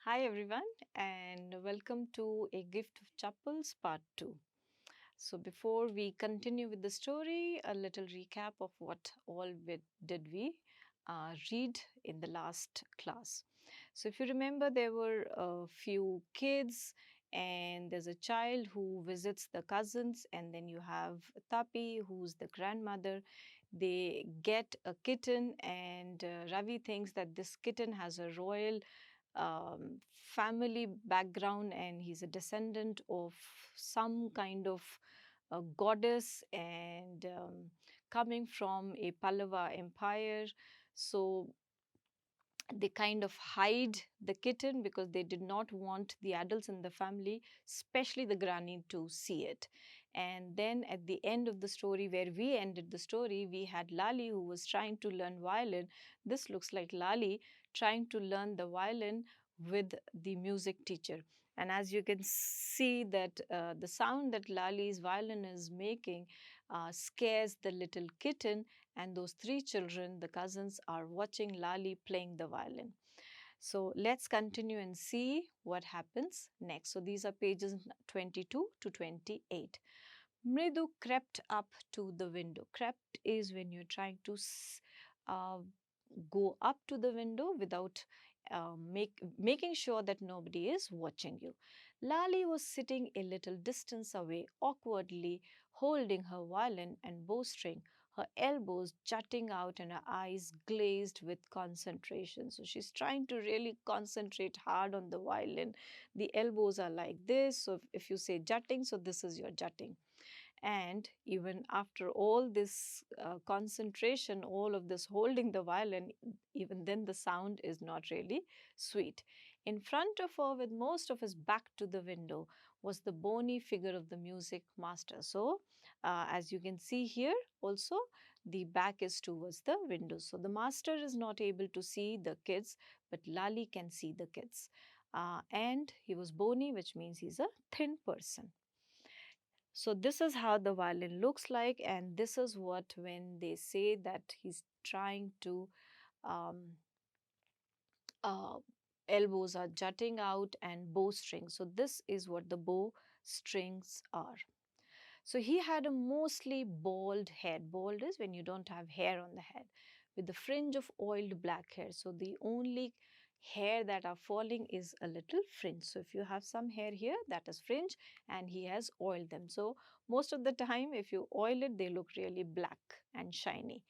Hi everyone and welcome to A Gift of Chappals Part 2. So before we continue with the story, a little recap of what all did we read in the last class. So if you remember, there were a few kids and there's a child who visits the cousins, and then you have Tapi, who's the grandmother. They get a kitten, and Ravi thinks that this kitten has a royal family background and he's a descendant of some kind of a goddess and coming from a Pallava empire. So they kind of hide the kitten because they did not want the adults in the family, especially the granny, to see it. And then at the end of the story, where we ended the story, we had Lali who was trying to learn violin. This looks like Lali trying to learn the violin with the music teacher. And as you can see that the sound that Lali's violin is making scares the little kitten, and those three children, the cousins, are watching Lali playing the violin. So let's continue and see what happens next. So these are pages 22 to 28. Mridu crept up to the window. Crept is when you're trying to uh, go up to the window without making sure that nobody is watching you. Lali was sitting a little distance away, awkwardly holding her violin and bowstring, her elbows jutting out and her eyes glazed with concentration. So she's trying to really concentrate hard on the violin. The elbows are like this. So if you say jutting, so this is your jutting. And even after all this concentration, all of this holding the violin, even then the sound is not really sweet. In front of her, with most of his back to the window, was the bony figure of the music master. So, as you can see here, also the back is towards the window. So, the master is not able to see the kids, but Lali can see the kids. And he was bony, which means he's a thin person. So this is how the violin looks like, and this is what when they say that he's trying to um, uh, elbows are jutting out and bowstring. So this is what the bow strings are. So he had a mostly bald head. Bald is when you don't have hair on the head, with the fringe of oiled black hair. So the only hair that are falling is a little fringe. So if you have some hair here, that is fringe, and he has oiled them. So most of the time, if you oil it, they look really black and shiny.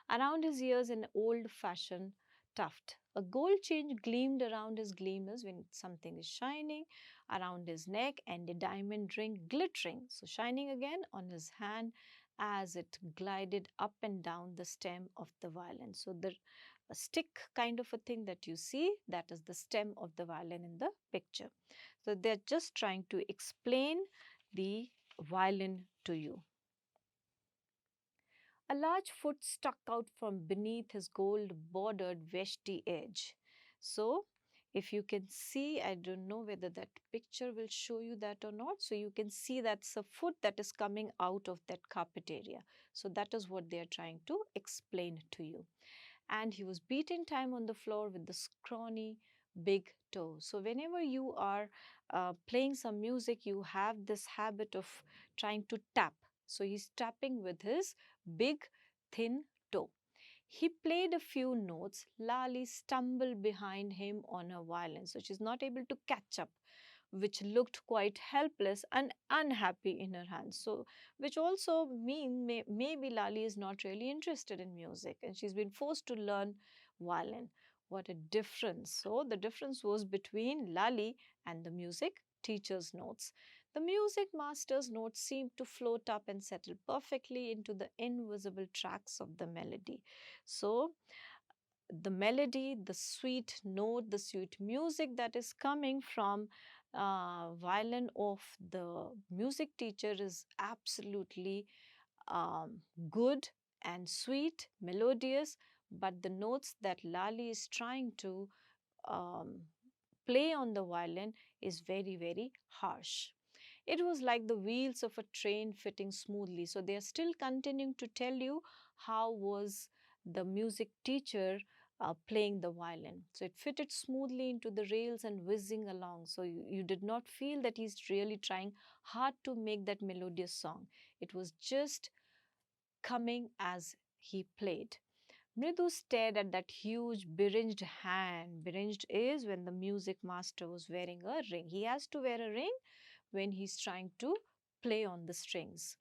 Around his ears, an old-fashioned tuft. A gold chain gleamed around his gleamers when something is shining, around his neck, and a diamond ring glittering, so shining again on his hand as it glided up and down the stem of the violin. So the a stick kind of a thing that you see, that is the stem of the violin in the picture. So they're just trying to explain the violin to you. A large foot stuck out from beneath his gold-bordered veshti edge. So, if you can see, I don't know whether that picture will show you that or not. So, you can see that's a foot that is coming out of that carpet area. So, that is what they are trying to explain to you. And he was beating time on the floor with the scrawny big toe. So, whenever you are playing some music, you have this habit of trying to tap. So, he's tapping with his big, thin toe. He played a few notes. Lali stumbled behind him on her violin, so she's not able to catch up, which looked quite helpless and unhappy in her hands. So, which also mean maybe Lali is not really interested in music and she's been forced to learn violin. What a difference. So, the difference was between Lali and the music teacher's notes. The music master's notes seemed to float up and settle perfectly into the invisible tracks of the melody. So, the melody, the sweet note, the sweet music that is coming from violin of the music teacher is absolutely good and sweet, melodious, but the notes that Lali is trying to um, play on the violin is very, very harsh. It was like the wheels of a train fitting smoothly. So they are still continuing to tell you how was the music teacher playing the violin. So it fitted smoothly into the rails and whizzing along. So you did not feel that he's really trying hard to make that melodious song. It was just coming as he played. Mridu stared at that huge beringed hand. Beringed is when the music master was wearing a ring. He has to wear a ring when he's trying to play on the strings.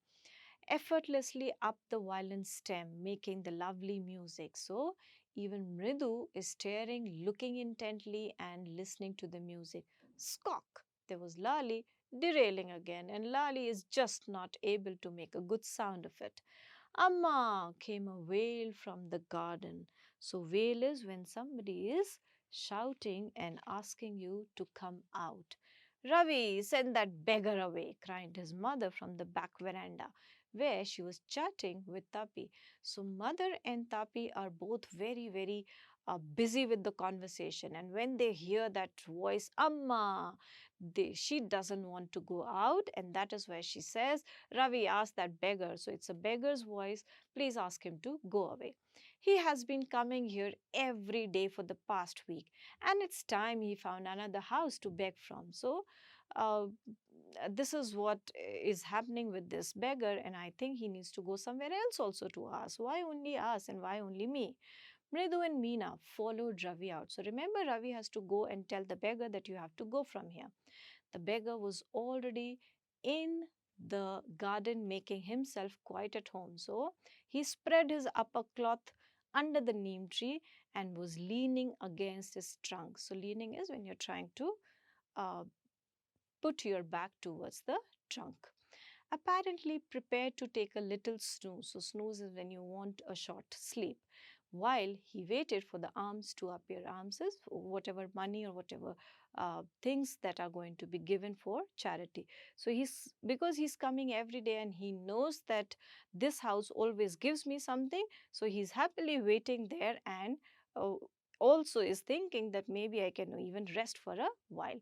Effortlessly up the violin stem, making the lovely music. So even Mridu is staring, looking intently, and listening to the music. Skok! There was Lali derailing again, and Lali is just not able to make a good sound of it. Amma came a wail from the garden. So, wail is when somebody is shouting and asking you to come out. Ravi, send that beggar away, cried his mother from the back veranda, where she was chatting with Tapi. So, mother and Tapi are both very busy with the conversation. And when they hear that voice, Amma, she doesn't want to go out. And that is where she says, Ravi, ask that beggar. So, it's a beggar's voice. Please ask him to go away. He has been coming here every day for the past week, and it's time he found another house to beg from. So, uh, this is what is happening with this beggar, and I think he needs to go somewhere else also to ask. Why only us and why only me? Mridu and Meena followed Ravi out. So remember, Ravi has to go and tell the beggar that you have to go from here. The beggar was already in the garden making himself quite at home. So he spread his upper cloth under the neem tree and was leaning against his trunk. So leaning is when you're trying to uh, put your back towards the trunk. Apparently prepared to take a little snooze. So snooze is when you want a short sleep. While he waited for the alms to appear. Alms is whatever money or whatever things that are going to be given for charity. So because he's coming every day and he knows that this house always gives me something. So he's happily waiting there and uh, also is thinking that maybe I can even rest for a while.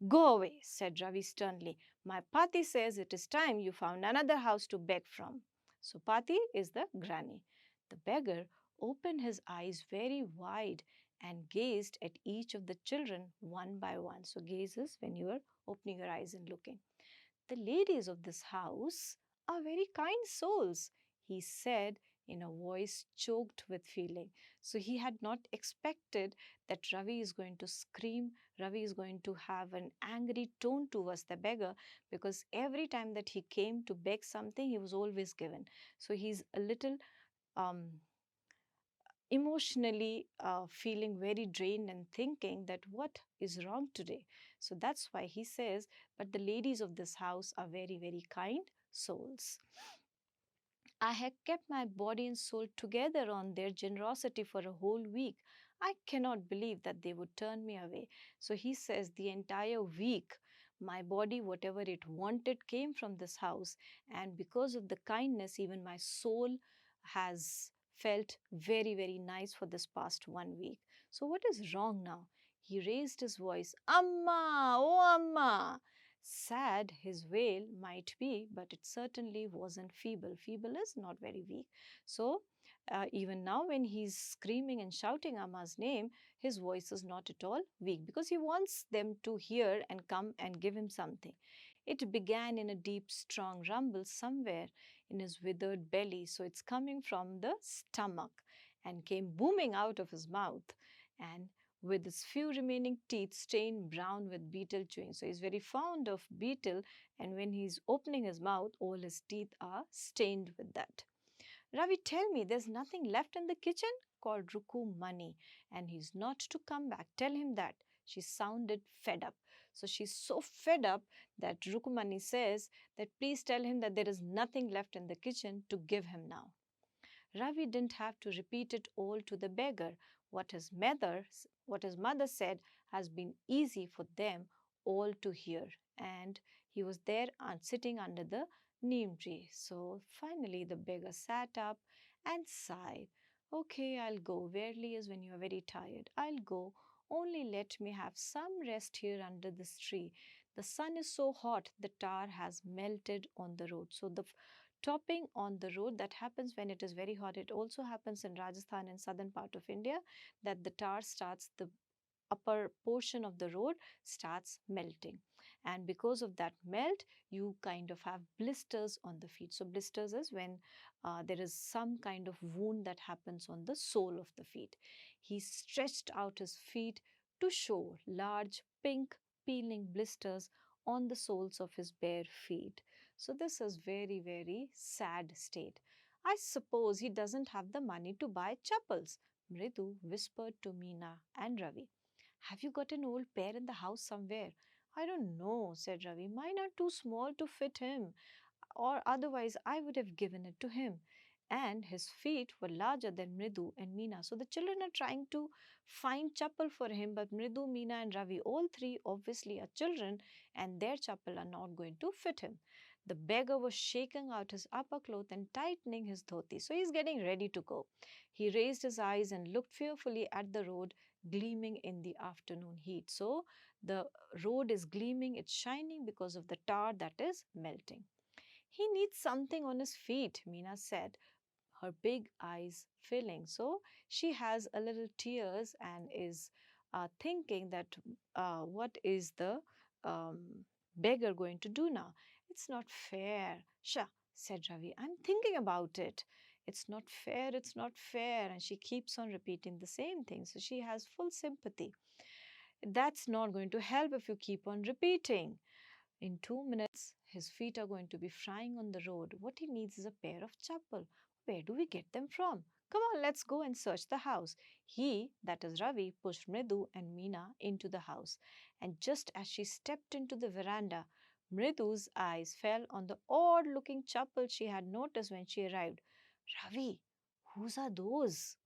Go away, said Ravi sternly. My Pati says it is time you found another house to beg from. So Pati is the granny. The beggar opened his eyes very wide and gazed at each of the children one by one. So gaze is when you are opening your eyes and looking. The ladies of this house are very kind souls, he said in a voice choked with feeling. So he had not expected that Ravi is going to scream, Ravi is going to have an angry tone towards the beggar, because every time that he came to beg something, he was always given. So he's a little um, emotionally feeling very drained and thinking that what is wrong today. So that's why he says, but the ladies of this house are very kind souls. I had kept my body and soul together on their generosity for a whole week. I cannot believe that they would turn me away. So he says the entire week, my body, whatever it wanted, came from this house. And because of the kindness, even my soul has felt very nice for this past 1 week. So what is wrong now? He raised his voice, Amma, oh Amma. Sad his wail might be, but it certainly wasn't feeble. Feeble is not very weak. So, even now, when he's screaming and shouting Amma's name, his voice is not at all weak because he wants them to hear and come and give him something. It began in a deep, strong rumble somewhere in his withered belly. So, it's coming from the stomach and came booming out of his mouth. And with his few remaining teeth stained brown with beetle chewing. So he's very fond of beetle, and when he's opening his mouth, all his teeth are stained with that. Ravi, tell me, there's nothing left in the kitchen? Called Ruku Mani, and he's not to come back. Tell him that. She sounded fed up. So she's so fed up that Rukumani says that please tell him that there is nothing left in the kitchen to give him now. Ravi didn't have to repeat it all to the beggar. What his mother said has been easy for them all to hear. And he was there sitting under the neem tree. So finally the beggar sat up and sighed. Okay, I'll go. Verily is when you are very tired. I'll go. Only let me have some rest here under this tree. The sun is so hot, the tar has melted on the road. So the stopping on the road. That happens when it is very hot. It also happens in Rajasthan and southern part of India, that the tar starts, the upper portion of the road starts melting, and because of that melt you kind of have blisters on the feet. So blisters is when there is some kind of wound that happens on the sole of the feet. He stretched out his feet to show large pink peeling blisters on the soles of his bare feet. So this is very sad state. I suppose he doesn't have the money to buy chappals, Mridu whispered to Meena and Ravi. Have you got an old pair in the house somewhere? I don't know, said Ravi. Mine are too small to fit him, or otherwise I would have given it to him. And his feet were larger than Mridu and Meena. So the children are trying to find chappal for him, but Mridu, Meena, and Ravi, all three obviously are children, and their chappal are not going to fit him. The beggar was shaking out his upper cloth and tightening his dhoti. So he's getting ready to go. He raised his eyes and looked fearfully at the road gleaming in the afternoon heat. So the road is gleaming, it's shining because of the tar that is melting. He needs something on his feet, Meena said, her big eyes filling. So she has a little tears and is thinking that what is the um, beggar going to do now? It's not fair. Sha, said Ravi. I'm thinking about it. It's not fair, it's not fair. And she keeps on repeating the same thing. So she has full sympathy. That's not going to help if you keep on repeating. In 2 minutes, his feet are going to be frying on the road. What he needs is a pair of chappal. Where do we get them from? Come on, let's go and search the house. He, that is Ravi, pushed Mridu and Meena into the house. And just as she stepped into the veranda, Mridu's eyes fell on the odd looking chappal she had noticed when she arrived. Ravi, whose are those?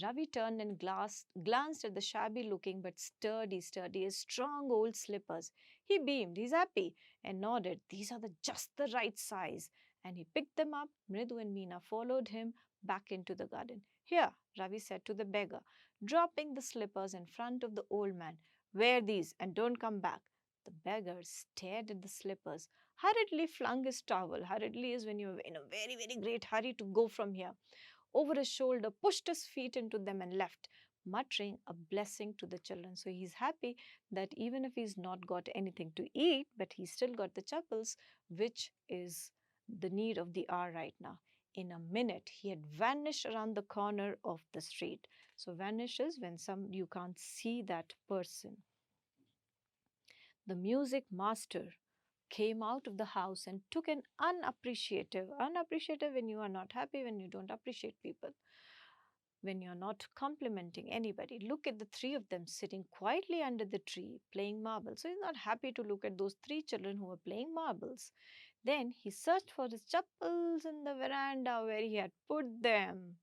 Ravi turned and glanced at the shabby looking but sturdy, strong old slippers. He beamed, he's happy, and nodded. These are just the right size. And he picked them up. Mridu and Meena followed him back into the garden. Here, Ravi said to the beggar, dropping the slippers in front of the old man. Wear these and don't come back. The beggar stared at the slippers, hurriedly flung his towel. Hurriedly is when you're in a very great hurry to go from here over his shoulder, pushed his feet into them, and left, muttering a blessing to the children. So he's happy that even if he's not got anything to eat, but he's still got the chappals, which is the need of the hour right now. In a minute, he had vanished around the corner of the street. So vanishes when you can't see that person. The music master came out of the house and took an unappreciative when you are not happy, when you don't appreciate people, when you're not complimenting anybody. Look at the three of them sitting quietly under the tree playing marbles. So he's not happy to look at those three children who were playing marbles. Then he searched for his chappals in the veranda where he had put them.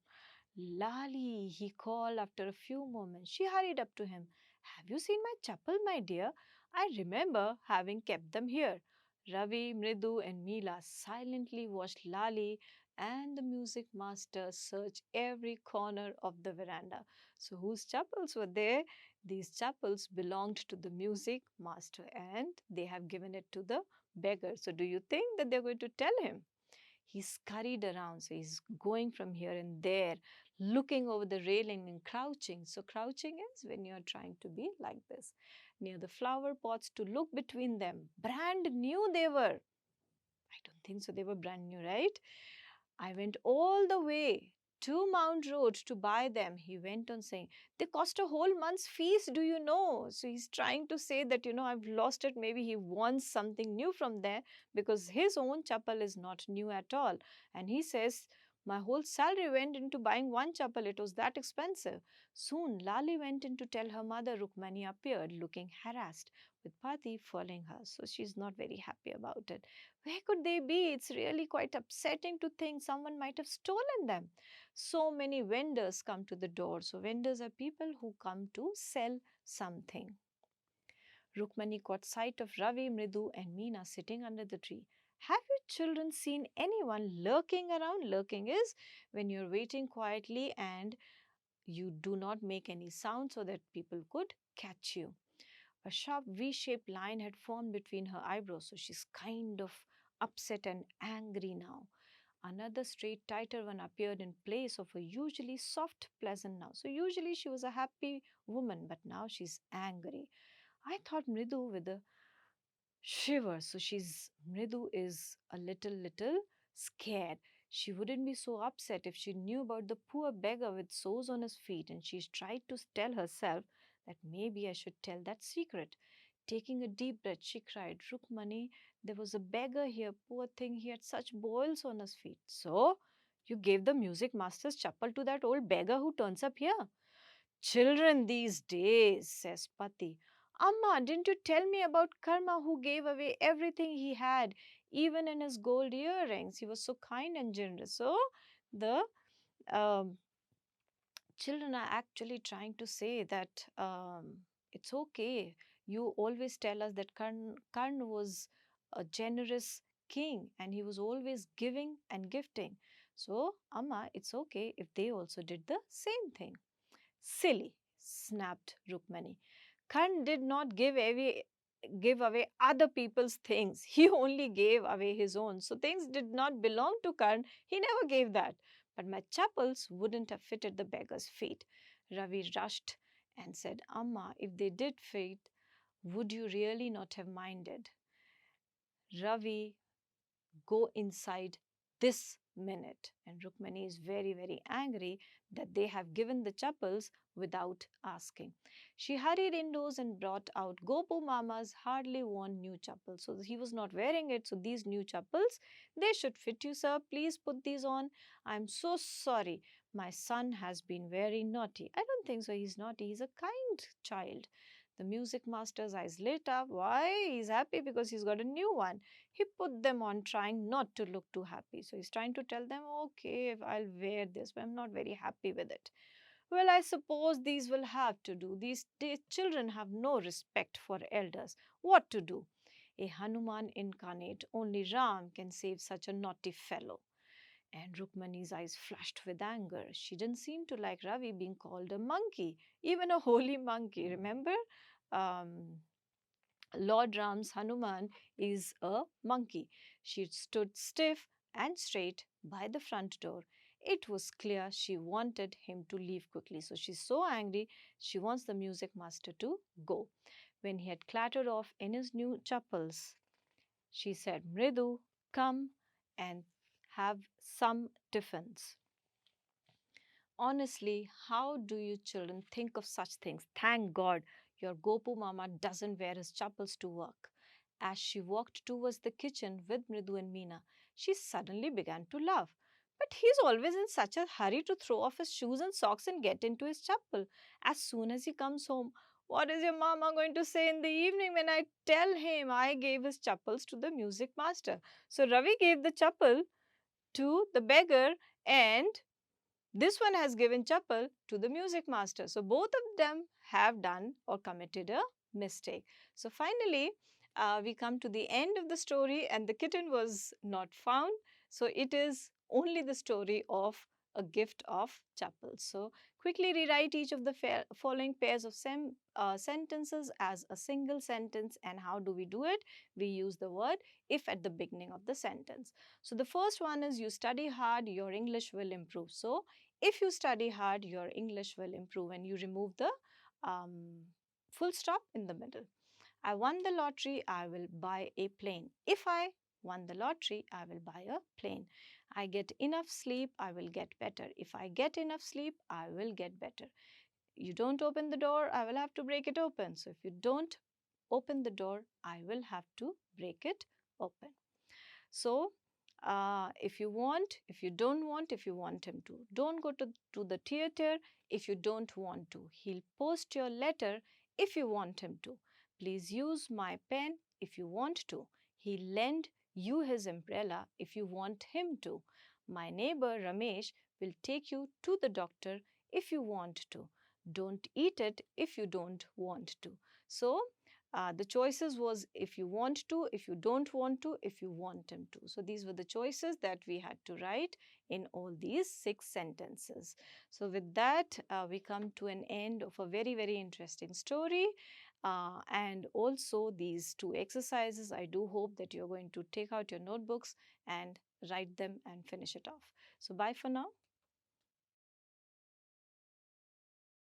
Lali, he called after a few moments. She hurried up to him. Have you seen my chappal, my dear? I remember having kept them here. Ravi, Mridu, and Meela silently watched Lali and the music master search every corner of the veranda. So, whose chappals were there? These chappals belonged to the music master and they have given it to the beggar. So, do you think that they're going to tell him? He scurried around, so he's going from here and there, looking over the railing and crouching. So, crouching is when you're trying to be like this, near the flower pots to look between them. Brand new they were. I don't think so, they were brand new, right? I went all the way to Mount Road to buy them, he went on saying. They cost a whole month's fees, do you know? So he's trying to say that, I've lost it. Maybe he wants something new from there because his own chapel is not new at all. And he says, my whole salary went into buying one chapel. It was that expensive. Soon Lali went in to tell her mother. Rukmani appeared, looking harassed, with Pati following her. So she's not very happy about it. Where could they be? It's really quite upsetting to think someone might have stolen them. So many vendors come to the door. So vendors are people who come to sell something. Rukmani caught sight of Ravi, Mridu and Meena sitting under the tree. Have you children seen anyone lurking around? Lurking is when you're waiting quietly and you do not make any sound so that people could catch you. A sharp V-shaped line had formed between her eyebrows, so she's kind of upset and angry now. Another straight, tighter one appeared in place of a usually soft, pleasant now. So usually she was a happy woman, but now she's angry. I thought Mridu with a shiver. So Mridu is a little scared. She wouldn't be so upset if she knew about the poor beggar with sores on his feet, and she tried to tell herself that maybe I should tell that secret. Taking a deep breath, she cried, Rukmani, there was a beggar here, poor thing, he had such boils on his feet. So, you gave the music master's chappal to that old beggar who turns up here? Children these days, says Pati. Amma, didn't you tell me about Karma who gave away everything he had, even in his gold earrings? He was so kind and generous. So, the um, children are actually trying to say that it's okay. You always tell us that Karn was a generous king and he was always giving and gifting. So, Amma, it's okay if they also did the same thing. Silly, snapped Rukmani. Karn did not give away other people's things. He only gave away his own. So things did not belong to Karn. He never gave that. But my chappals wouldn't have fitted the beggar's feet. Ravi rushed and said, Amma, if they did fit, would you really not have minded? Ravi, go inside this minute. And Rukmani is very angry that they have given the chappals without asking. She hurried indoors and brought out Gopu Mama's hardly worn new chappals. So he was not wearing it. So these new chappals, they should fit you, sir. Please put these on. I'm so sorry. My son has been very naughty. I don't think so. He's naughty. He's a kind child. The music master's eyes lit up. Why? He's happy because he's got a new one. He put them on, trying not to look too happy. So he's trying to tell them, okay, I'll wear this, but I'm not very happy with it. Well, I suppose these will have to do. These children have no respect for elders. What to do? A Hanuman incarnate, only Ram can save such a naughty fellow. And Rukmani's eyes flashed with anger. She didn't seem to like Ravi being called a monkey, even a holy monkey. Remember? Um, Lord Ram's Hanuman is a monkey. She stood stiff and straight by the front door. It was clear she wanted him to leave quickly. So she's so angry, she wants the music master to go. When he had clattered off in his new chappals, she said, Mridu, come and have some tiffins. Honestly, how do you children think of such things? Thank God your Gopu Mama doesn't wear his chappals to work. As she walked towards the kitchen with Mridu and Meena, she suddenly began to laugh. But he's always in such a hurry to throw off his shoes and socks and get into his chapel as soon as he comes home. What is your mama going to say in the evening when I tell him I gave his chappals to the music master? So Ravi gave the chapel to the beggar and this one has given chappal to the music master. So both of them have done or committed a mistake. So finally, we come to the end of the story and the kitten was not found. So it is only the story of a gift of chappal. So quickly rewrite each of the following pairs of sentences as a single sentence. And how do we do it? We use the word if at the beginning of the sentence. So the first one is you study hard, your English will improve. So if you study hard, your English will improve and you remove the full stop in the middle. I won the lottery, I will buy a plane. If I won the lottery, I will buy a plane. I get enough sleep, I will get better. If I get enough sleep, I will get better. You don't open the door, I will have to break it open. So if you don't open the door, I will have to break it open. So, if you want, if you don't want, if you want him to. Don't go to the theater if you don't want to. He'll post your letter if you want him to. Please use my pen if you want to. He'll lend you his umbrella if you want him to. My neighbor Ramesh will take you to the doctor if you want to. Don't eat it if you don't want to. So, the choices was if you want to, if you don't want to, if you want him to. So these were the choices that we had to write in all these 6 sentences. So with that, we come to an end of a very interesting story. And also these two exercises, I do hope that you're going to take out your notebooks and write them and finish it off. So bye for now.